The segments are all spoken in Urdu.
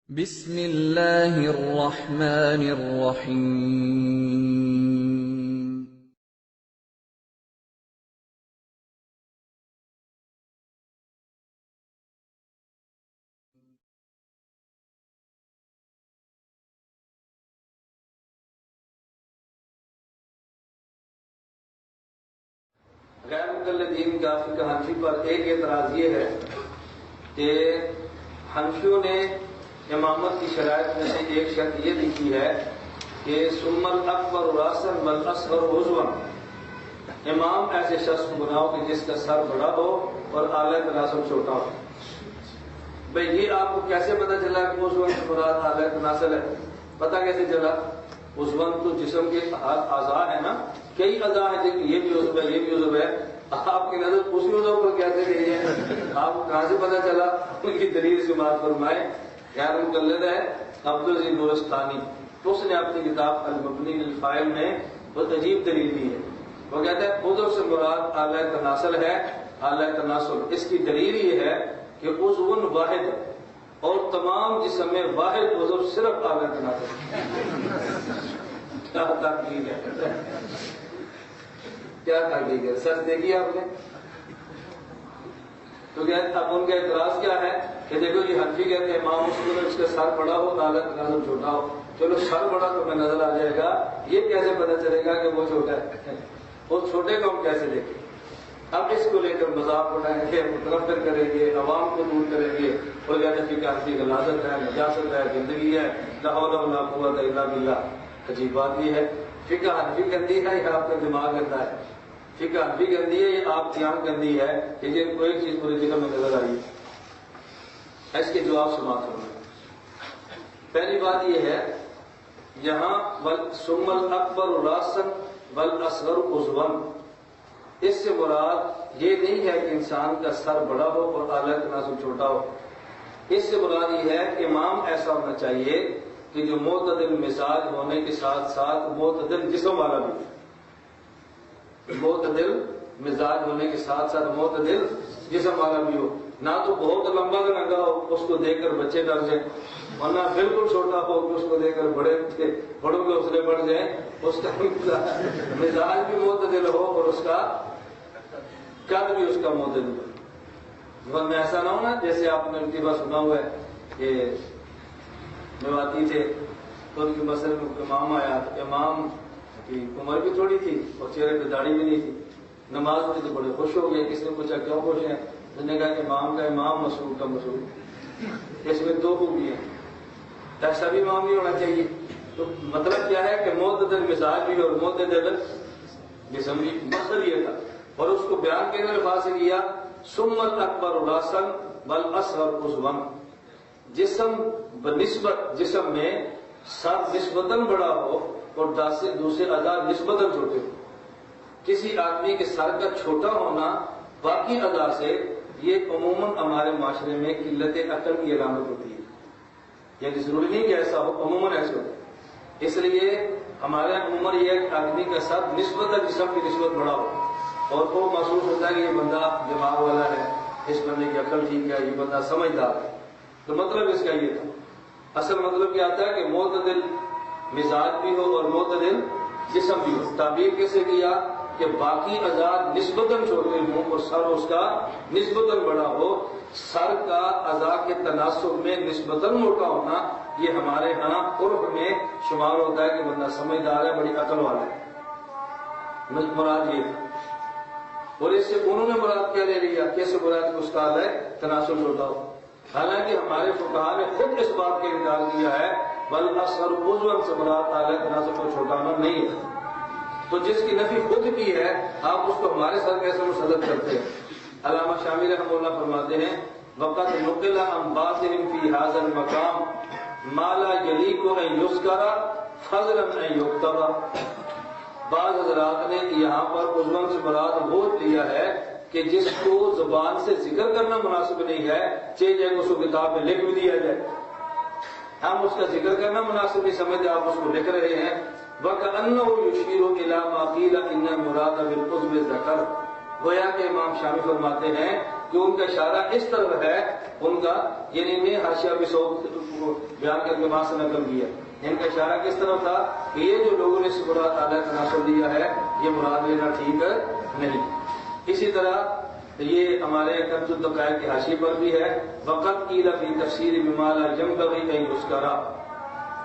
بسم اللہ الرحمن الرحیم۔ غیر مقلدین کا فقہ حنفی پر ایک اعتراض یہ ہے کہ حنفیوں نے امامت کی شرائط میں سے ایک شرط یہ لکھی ہے کہ ثم الاکبر راسا والاصغر عضوا، امام ایسے شخص کو بناؤ کہ جس کا سر بڑا ہو اور اعلی تناسل چھوٹا ہو۔ بھئی یہ آپ کو کیسے پتہ چلا کہ عضوا سے مراد اعلی تناسل ہے؟ پتہ کیسے چلا؟ عضوا تو جسم کے اعضاء ہے نا، کئی اعضاء ہیں کہ یہ بھی عضو ہے، یہ بھی عضو ہے، آپ کی نظر اسی عضو پر کیسے گئی ہے؟ آپ کو کہاں سے پتہ چلا؟ ان کی دلیل سے بات فرمائے۔ غیر مقلد ہے عبدالعزیز نورستانی، اس نے اپنی کتاب المبنی للفاعل میں بہت عجیب دلیل دی ہے۔ وہ کہتا ہے عضو سے مراد اعلی تناسل ہے، اعلی تناسل۔ اس کی دلیل یہ ہے کہ عضو واحد اور تمام جسم میں واحد عضو صرف اعلی تناسل ہے۔ کیا تحقیق ہے، کیا تحقیق ہے؟ سچ دیکھی آپ نے؟ تو اب ان کا اعتراض کیا ہے کہ دیکھو جی حنفی کہتے ہیں امام مسلم اس کا سر بڑا ہو اعلی تناسل چھوٹا ہو۔ چلو سر بڑا تو میں نظر آ جائے گا، یہ کیسے پتہ چلے گا کہ وہ چھوٹا ہے؟ وہ چھوٹے کو ہم کیسے دیکھیں؟ اب اس کو لے کر مذاق اٹھائیں گے، متنفر کریں گے، عوام کو دور کریں گے، اور یا فقہ حنفی غلاظت ہے، نجاست ہے، گندگی ہے، لا حول ولا قوت الا باللہ۔ عجیب بات یہ ہے، فقہ حنفی گندی ہے یا آپ کا دماغ گندا ہے؟ فقہ حنفی گندی ہے یا آپ کی آنکھ گندی ہے کہ جن کو ایک چیز پورے جسم میں نظر آئی؟ اس کے جواب سماعت کرنا۔ پہلی بات یہ ہے، یہاں ثم الاکبر راسا والاصغر عضوا، اس سے مراد یہ نہیں ہے کہ انسان کا سر بڑا ہو اور اعلی تناسل چھوٹا ہو۔ اس سے مراد یہ ہے کہ امام ایسا ہونا چاہیے کہ جو معتدل مزاج ہونے کے ساتھ ساتھ معتدل جسم والا بھی ہو، معتدل مزاج ہونے کے ساتھ ساتھ معتدل جسم والا بھی ہو۔ نہ تو بہت لمبا لگا ہو اس کو دیکھ کر بچے ڈر جائیں، اور نہ بالکل چھوٹا ہو کہ اس کو دیکھ کر بڑوں کے حوصلے بڑھ جائیں۔ اس کا مزاج بھی معتدل ہو اور اس کا قد بھی اس کا معتدل ہو۔ میں ایسا نہ ہو نا جیسے آپ نے التبا سنا ہوا ہے کہ میواتی تھے تو ان کے مسئلے میں امام آیا، تو امام کی عمر بھی تھوڑی تھی اور چہرے پہ داڑھی بھی نہیں تھی، نماز ہوئی تو بڑے خوش ہو گئے۔ کسی نے پوچھا کیوں خوش ہیں؟ اس نے کہا کہ امام کا امام، مسعود کا مسعود، اس میں دو خوبی ہیں، ایسا بھی امام بھی ہونا چاہیے۔ تو مطلب کیا ہے کہ معتدل مزاج بھی اور معتدل جسم بھی، مقصد یہ تھا۔ اور اس کو بیان کے الفاظ سے کیا ثم الاکبر راسا والاصغر عضوا، جسم بنسبت جسم میں سر نسبتاً بڑا ہو اور دوسرے اعضاء نسبتاً چھوٹے ہو۔ کسی آدمی کے سر کا چھوٹا ہونا باقی اعضاء سے، یہ عموماً ہمارے معاشرے میں قلت عقل کی علامت ہوتی ہے، یعنی ضروری نہیں کہ ایسا ہو، عموماً ایسا ہوتا ہے۔ اس لیے ہمارے عموماً یہ آدمی کا سر نسبتاً جسم کی نسبت بڑا ہو اور وہ محسوس ہوتا ہے کہ یہ بندہ دماغ والا ہے، اس بندے کی عقل ٹھیک ہے، یہ بندہ سمجھدار ہے۔ تو مطلب اس کا یہ تھا، اصل مطلب کیا آتا ہے کہ معتدل مزاج بھی ہو اور معتدل جسم بھی ہو۔ تعبیر کیسے کیا کہ باقی اعضاء نسبتاً چھوٹے ہوں اور سر اس کا نسبتاً بڑا ہو۔ سر کا اعضاء کے تناسب میں نسبتاً موٹا ہونا یہ ہمارے ہاں عرف میں شمار ہوتا ہے کہ بندہ سمجھدار ہے، بڑی عقل والا ہے، مراد یہ تھا۔ اور اس سے انہوں نے مراد کیا لے لیا؟ کیسے مراد اس کا ہے تناسل چھوٹا ہو؟ حالانکہ ہمارے فقہا نے خود اس بات کا انکار کیا ہے والاصغر عضوا سے مراد اعلی تناسل کو چھوٹا ہونا نہیں ہے۔ تو جس کی نفی خود کی ہے آپ اس کو ہمارے ساتھ کیسے مصدق کرتے ہیں؟ علامہ شامی رحمہ اللہ فرماتے ہیں وقد نقل عن بعضهم في هذا المقام ما لا يليق ان يذكر فضلا ان يكتب۔ بعض حضرات نے یہاں پر عضوا سے مراد وہ لیا ہے کہ جس کو زبان سے ذکر کرنا مناسب نہیں ہے، چاہے اس کو کتاب میں لکھ بھی دیا جائے، ہم اس کا ذکر کرنا مناسب نہیں سمجھتے، آپ اس کو لکھ رہے ہیں۔ وَكَأَنَّهُ يُشِيرُ إِلَى مَا قِيلَ إِنَّ الْمُرَادَ بِالْعُضْوِ الذَّكَرُ، گویا کہ امام شامی فرماتے ہیں کہ ان کا اشارہ اس طرف ہے ان کا، یعنی میں حاشیہ بھی سو بیان کر کے وہاں سے نقل کیا، ان کا اشارہ کس طرف تھا کہ یہ جو لوگوں نے اس کو مراد اعلی تناسل دیا ہے یہ مراد لینا ٹھیک نہیں۔ اسی طرح یہ ہمارے کنز الدقائق کی حاشیے پر بھی ہے، وقت قیل فی تفسیر بما لا ينبغي ان يذكر،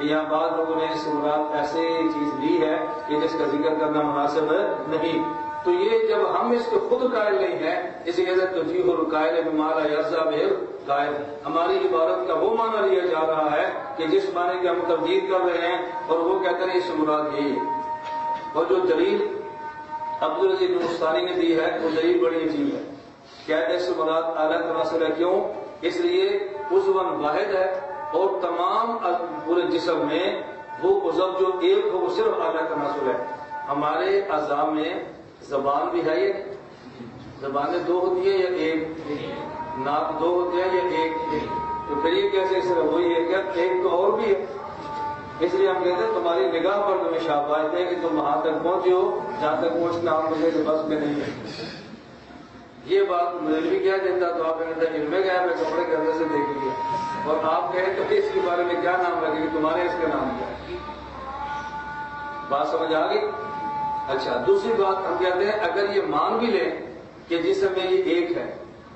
یہاں بعض لوگوں نے اس مراد ایسے چیز لی ہے کہ جس کا ذکر کرنا مناسب نہیں، تو یہ جب ہم اس کے خود قائل نہیں ہیں، اس لیے تجیح القائل بما لا يرضى به القائل، ہماری عبارت کا وہ معنی لیا جا رہا ہے کہ جس معنی کی ہم تردید کر رہے ہیں اور وہ کہتے ہیں اس سے مراد یہی ہے۔ اور جو دلیل عبدالعزیز نورستانی نے دی ہے وہ دلیل بڑی عجیب ہے، کہتے ہیں اس سے مراد اعلیٰ تناسل ہے، کیوں؟ اس لیے عضو واحد ہے اور تمام پورے جسم میں وہ عضو جو ایک ہو وہ صرف اعلیٰ تناسل ہے۔ ہمارے اعضاء میں زبان بھی ہے، یہ زبانیں دو ہوتی ہیں یا ایک؟ ناک دو ہوتے ہیں یا ایک؟ تو پھر یہ کیسے صرف وہی ہے؟ کیا ایک تو اور بھی ہے؟ اس لیے ہم کہتے ہیں تمہاری نگاہ پر تمہیں شاباش ہے کہ تم وہاں تک پہنچے ہو جہاں تک پہنچنا ہم مجھے بس میں نہیں ہے۔ یہ بات مجھے بھی کیا دیتا تو آپ کہتے ہیں علم میں گیا میں کپڑے کرنے سے دیکھ لیا، اور آپ کہیں تو اس کے بارے میں کیا نام لگے گی، تمہارے اس کا نام کیا ہے؟ بات سمجھ آ گئی؟ اچھا، دوسری بات ہم کہتے ہیں اگر یہ مان بھی لیں کہ جسم میں یہ ایک ہے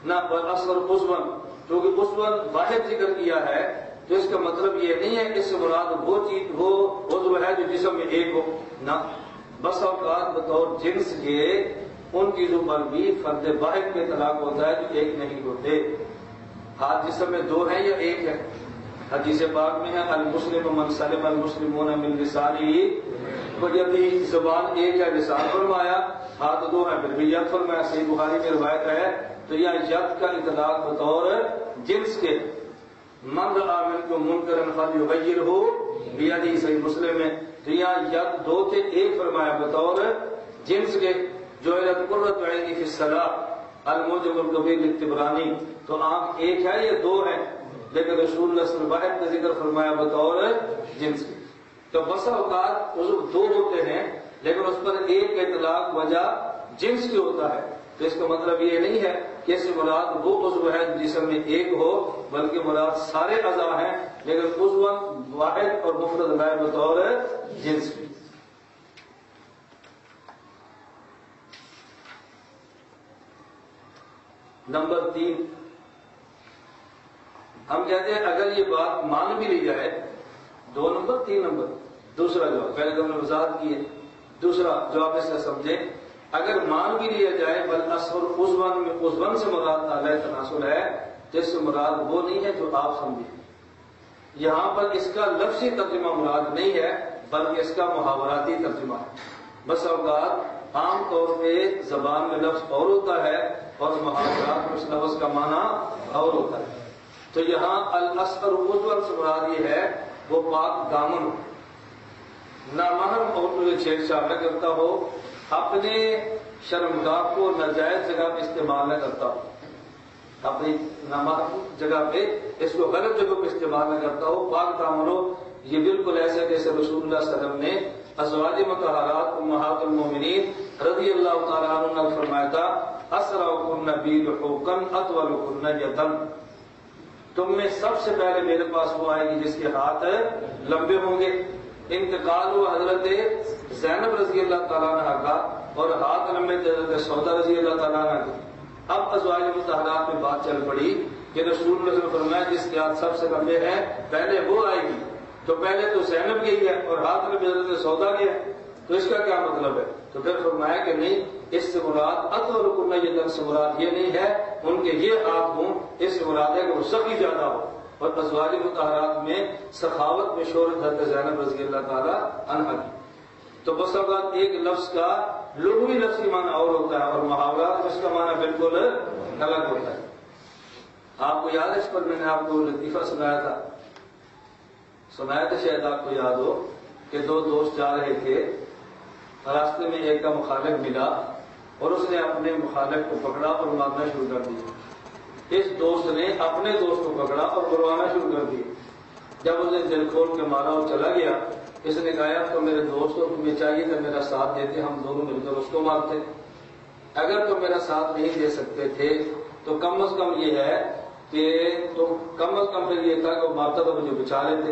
نہ اصغر عضون، کیونکہ عضون واحد ذکر کیا ہے، تو اس کا مطلب یہ نہیں ہے کہ اس سے مراد وہ چیز وہ عضو ہے جو جسم میں ایک ہو، نہ، بس اوقات بطور جنس کے ان چیزوں پر بھی فرد واحد پہ اطلاق ہوتا ہے جو ایک نہیں ہوتے۔ ہاتھ جسم میں دو ہیں یا ایک ہے؟ حدیث پاک میں ہے المسلم من سلم المسلمون من لسانہ، یدی زبان ایک ہے لسان فرمایا، ہاتھ دو ہیں پھر بھی ید فرمایا، صحیح بخاری میں روایت ہے۔ تو یہ ید کا اطلاق بطور جنس کے، من رأى منکم منکرا فلیغیرہ بیدہ، صحیح مسلم میں، تو یہاں ید دو تھے ایک فرمایا بطور جنس کے۔ جعلت قرۃ عینی فی الصلاۃ الموجب الکبیر للطبرانی، تو آنکھ ایک ہے یا دو ہے؟ لیکن رسول اللہ صلی اللہ علیہ وسلم کا ذکر فرمایا بطور جنس کے۔ تو بسا اوقات عضو دو ہوتے ہیں لیکن اس پر ایک کا اطلاق وجہ جنس کی ہوتا ہے، تو اس کا مطلب یہ نہیں ہے کہ اس سے مراد وہ عضو ہے جسم میں ایک ہو، بلکہ مراد سارے اعضاء ہیں لیکن عضو واحد اور مفرد لائے بطور جنس کی۔ نمبر 3، ہم کہتے ہیں اگر یہ بات مان بھی لی جائے، 2 نمبر 3 نمبر دوسرا جواب، پہلے تو ہم نے وضاحت کی ہے، دوسرا جواب اس سے سمجھیں، اگر مان بھی لیا جائے بل اصغر عضون میں عضون سے مراد اعلی تناسل ہے، جس سے مراد وہ نہیں ہے جو آپ سمجھیں۔ یہاں پر اس کا لفظی ترجمہ مراد نہیں ہے بلکہ اس کا محاوراتی ترجمہ ہے۔ بس اوقات عام طور پہ زبان میں لفظ اور ہوتا ہے اور محاورات میں اس لفظ کا معنی اور ہوتا ہے، تو یہاں الاصغر عضون سے مراد یہ ہے وہ پاک دامن، نامحرم عورتوں سے چھیڑ چھاڑ نہ کرتا ہو، اپنے شرمگاہ کو ناجائز جگہ پہ استعمال نہ کرتا ہو، اپنی نامحرم جگہ پہ اس کو غلط جگہ پہ استعمال نہ کرتا ہو، پاک دامن ہو۔ یہ بالکل ایسے جیسے رسول اللہ صلی اللہ علیہ وسلم نے ازواج مطہرات امہات المومنین رضی اللہ تعالیٰ عنہ نے فرمایا تھا اسرعکن بلحوکن اطولکن یدن، تم میں سب سے پہلے میرے پاس وہ آئے گی جس کے ہاتھ لمبے ہوں گے۔ انتقال ہوا حضرت زینب رضی اللہ تعالیٰ عنہ کا اور ہاتھ لمبے حضرت سودا رضی اللہ تعالیٰ عنہ کے۔ اب ازواج مطہرات میں بات چل پڑی کہ رسول اللہ نے فرمایا جس کے ہاتھ سب سے لمبے ہیں پہلے وہ آئے گی، تو پہلے تو زینب گئی ہے اور ہاتھ لمبے حضرت سودا گیا، تو اس کا کیا مطلب ہے؟ تو پھر فرمایا کہ نہیں، اس سے مراد اطولکن یدن سے مراد یہ نہیں ہے ان کے یہ ہاتھ ہوں، اس سے مراد ہے کہ وہ سخی زیادہ ہو۔ اور ازواج مطہرات میں سخاوت میں شہرت حضرت زینب رضی اللہ تعالی عنہا کی۔ تو بس اوقات ایک لفظ کا لغوی لفظی معنی اور ہوتا ہے اور محاورات میں اس کا معنی بالکل الگ ہوتا ہے۔ آپ کو یاد ہے اس پر میں نے آپ کو لطیفہ سنایا تھا شاید آپ کو یاد ہو کہ 2 دوست جا رہے تھے، راستے میں ایک کا مخالف ملا اور اس نے اپنے مخالف کو پکڑا اور مارنا شروع کر دیا۔ اس دوست نے اپنے دوست کو پکڑا اور مروانا شروع کر دیا۔ جب اس نے دل کھول کے مارا اور چلا گیا، اس نے کہا تو میرے دوست کو تمہیں چاہیے کہ میرا ساتھ دیتے، ہم دونوں مل کر اس کو مارتے۔ اگر تم میرا ساتھ نہیں دے سکتے تھے تو تو کم از کم یہ ہے کہ تم کم از کم پھر یہ تھا کہ وہ مارتا تو مجھے بچا لیتے.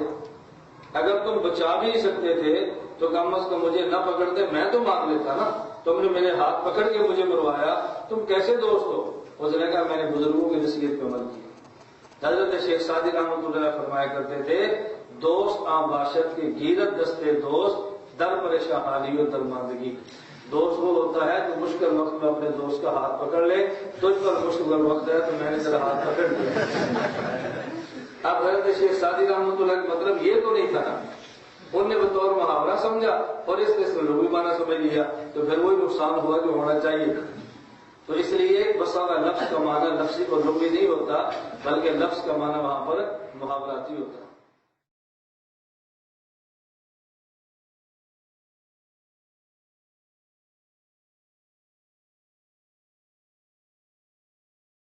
اگر تم بچا بھی نہیں سکتے تھے تو کم از کم مجھے نہ پکڑتے, میں تو مار لیتا نا. تم نے میرے ہاتھ پکڑ کے مجھے مروایا, تم کیسے دوست ہو؟ اس نے کہا میں نے بزرگوں کی نصیحت پہ عمل کی. حضرت شیخ سعدی رحمۃ اللہ علیہ فرمایا کرتے تھے, دوست آں باشد کے گیرت دستے دوست در پریشاں حالی و درماندگی. دوست وہ ہوتا ہے جو مشکل وقت میں اپنے دوست کا ہاتھ پکڑ لے. تجھ پر مشکل وقت ہے تو میں نے تیرا ہاتھ پکڑ لیا. اب حضرت شیخ سعدی رحمۃ اللہ کا مطلب یہ تو نہیں تھا نا, انہوں نے بطور محاورہ سمجھا اور اس سے لغوی معنی سمجھ لیا, تو پھر وہی نقصان ہوا جو ہونا چاہیے. تو اس لیے بسا لفظ کا معنی لفظی اور لغوی نہیں ہوتا, بلکہ لفظ کا معنی وہاں پر محاوراتی ہوتا ہے.